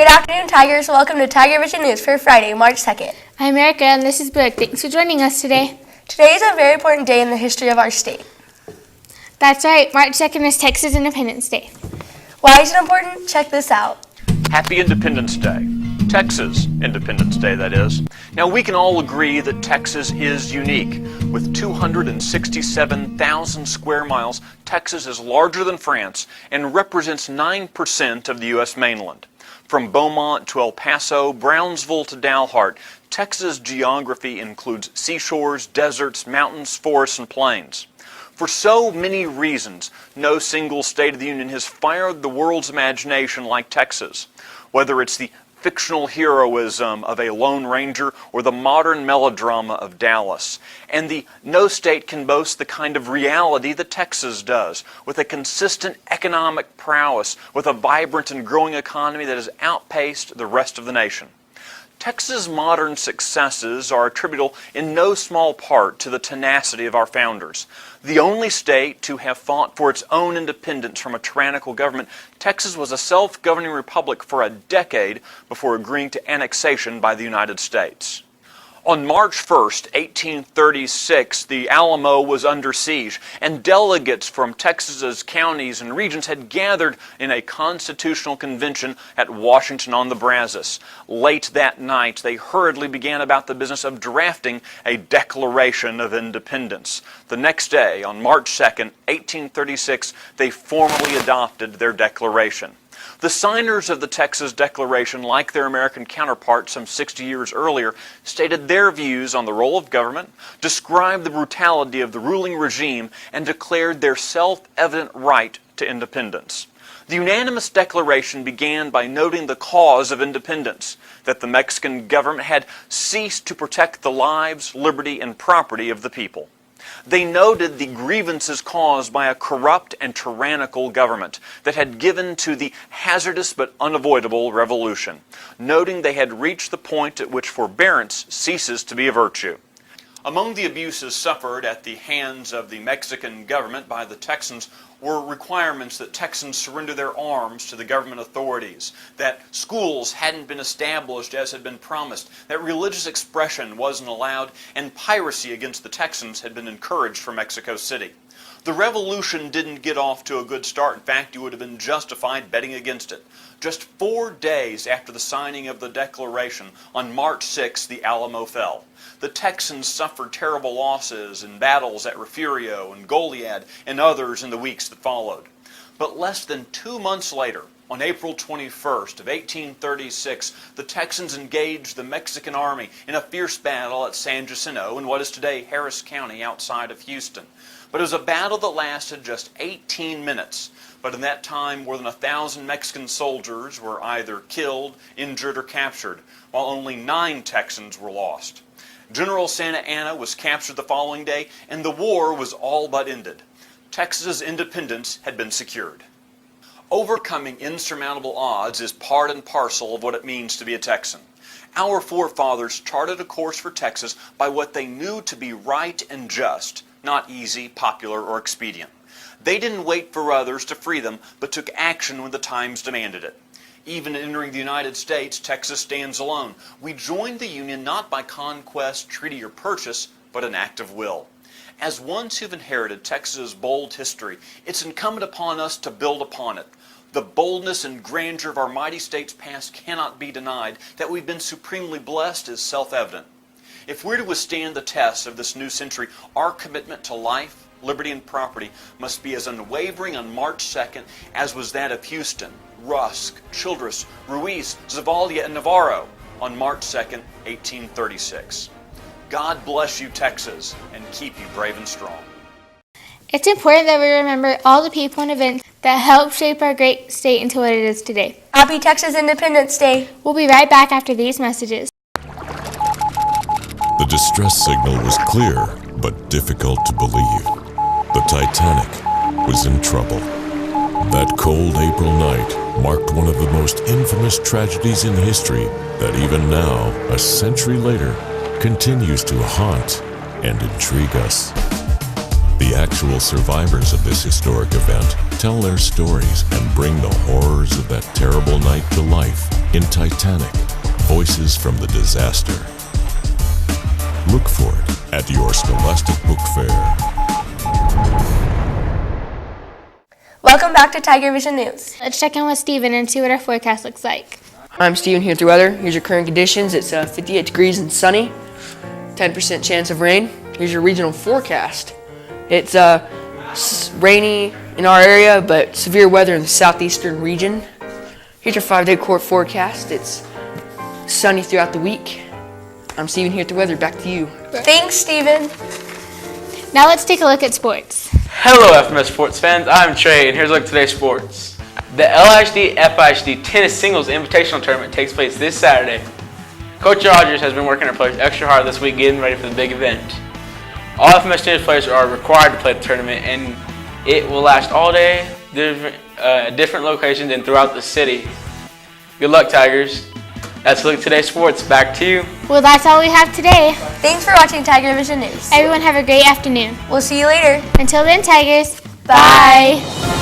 Good afternoon, Tigers. Welcome to Tiger Vision News for Friday, March 2nd. I'm Erica, and this is Brooke. Thanks for joining us today. Today is a very important day in the history of our state. That's right. March 2nd is Texas Independence Day. Why is it important? Check this out. Happy Independence Day. Texas Independence Day, that is. Now, we can all agree that Texas is unique. With 267,000 square miles, Texas is larger than France and represents 9% of the U.S. mainland. From Beaumont to El Paso, Brownsville to Dalhart, Texas' geography includes seashores, deserts, mountains, forests, and plains. For so many reasons, no single state of the Union has fired the world's imagination like Texas. Whether it's the fictional heroism of a Lone Ranger or the modern melodrama of Dallas. And no state can boast the kind of reality that Texas does, with a consistent economic prowess, with a vibrant and growing economy that has outpaced the rest of the nation. Texas' modern successes are attributable in no small part to the tenacity of our founders. The only state to have fought for its own independence from a tyrannical government, Texas was a self-governing republic for a decade before agreeing to annexation by the United States. On March 1st, 1836, the Alamo was under siege, and delegates from Texas's counties and regions had gathered in a constitutional convention at Washington on the Brazos. Late that night, they hurriedly began about the business of drafting a Declaration of Independence. The next day, on March 2nd, 1836, they formally adopted their declaration. The signers of the Texas Declaration, like their American counterparts some 60 years earlier, stated their views on the role of government, described the brutality of the ruling regime, and declared their self-evident right to independence. The unanimous declaration began by noting the cause of independence, that the Mexican government had ceased to protect the lives, liberty, and property of the people. They noted the grievances caused by a corrupt and tyrannical government that had given to the hazardous but unavoidable revolution, noting they had reached the point at which forbearance ceases to be a virtue. Among the abuses suffered at the hands of the Mexican government by the Texans were requirements that Texans surrender their arms to the government authorities, that schools hadn't been established as had been promised, that religious expression wasn't allowed, and piracy against the Texans had been encouraged from Mexico City. The revolution didn't get off to a good start. In fact, you would have been justified betting against it. Just 4 days after the signing of the Declaration, on March 6, the Alamo fell. The Texans suffered terrible losses in battles at Refugio and Goliad and others in the weeks that followed. But less than 2 months later, on April 21st of 1836, the Texans engaged the Mexican army in a fierce battle at San Jacinto in what is today Harris County outside of Houston. But it was a battle that lasted just 18 minutes. But in that time, more than 1,000 Mexican soldiers were either killed, injured, or captured, while only 9 Texans were lost. General Santa Anna was captured the following day, and the war was all but ended. Texas's independence had been secured. Overcoming insurmountable odds is part and parcel of what it means to be a Texan. Our forefathers charted a course for Texas by what they knew to be right and just, not easy, popular, or expedient. They didn't wait for others to free them, but took action when the times demanded it. Even entering the United States, Texas stands alone. We joined the Union not by conquest, treaty, or purchase, but an act of will. As ones who've inherited Texas's bold history, it's incumbent upon us to build upon it. The boldness and grandeur of our mighty state's past cannot be denied. That we've been supremely blessed is self-evident. If we're to withstand the tests of this new century, our commitment to life, liberty, and property must be as unwavering on March 2nd as was that of Houston, Rusk, Childress, Ruiz, Zavaldia, and Navarro on March 2nd, 1836. God bless you, Texas, and keep you brave and strong. It's important that we remember all the people and events that helped shape our great state into what it is today. Happy Texas Independence Day. We'll be right back after these messages. The distress signal was clear, but difficult to believe. The Titanic was in trouble. That cold April night marked one of the most infamous tragedies in history that even now, a century later, continues to haunt and intrigue us. The actual survivors of this historic event tell their stories and bring the horrors of that terrible night to life In Titanic, Voices from the Disaster. Look for it at your Scholastic Book Fair. Welcome back to Tiger Vision News. Let's check in with Steven and see what our forecast looks like. I'm Steven here with the weather. Here's your current conditions. It's 58 degrees and sunny, 10% chance of rain. Here's your regional forecast. It's rainy in our area, but severe weather in the southeastern region. Here's your 5-day court forecast. It's sunny throughout the week. I'm Steven here with the weather. Back to you. Thanks, Steven. Now let's take a look at sports. Hello FMS sports fans, I'm Trey and here's a look at today's sports. The LIHD FIHD Tennis Singles Invitational Tournament takes place this Saturday. Coach Rogers has been working our players extra hard this week getting ready for the big event. All FMS tennis players are required to play the tournament and it will last all day, different locations and throughout the city. Good luck Tigers. That's a look at today's sports. Back to you. Well, that's all we have today. Thanks for watching Tiger Vision News. Everyone have a great afternoon. We'll see you later. Until then, Tigers, Bye. bye.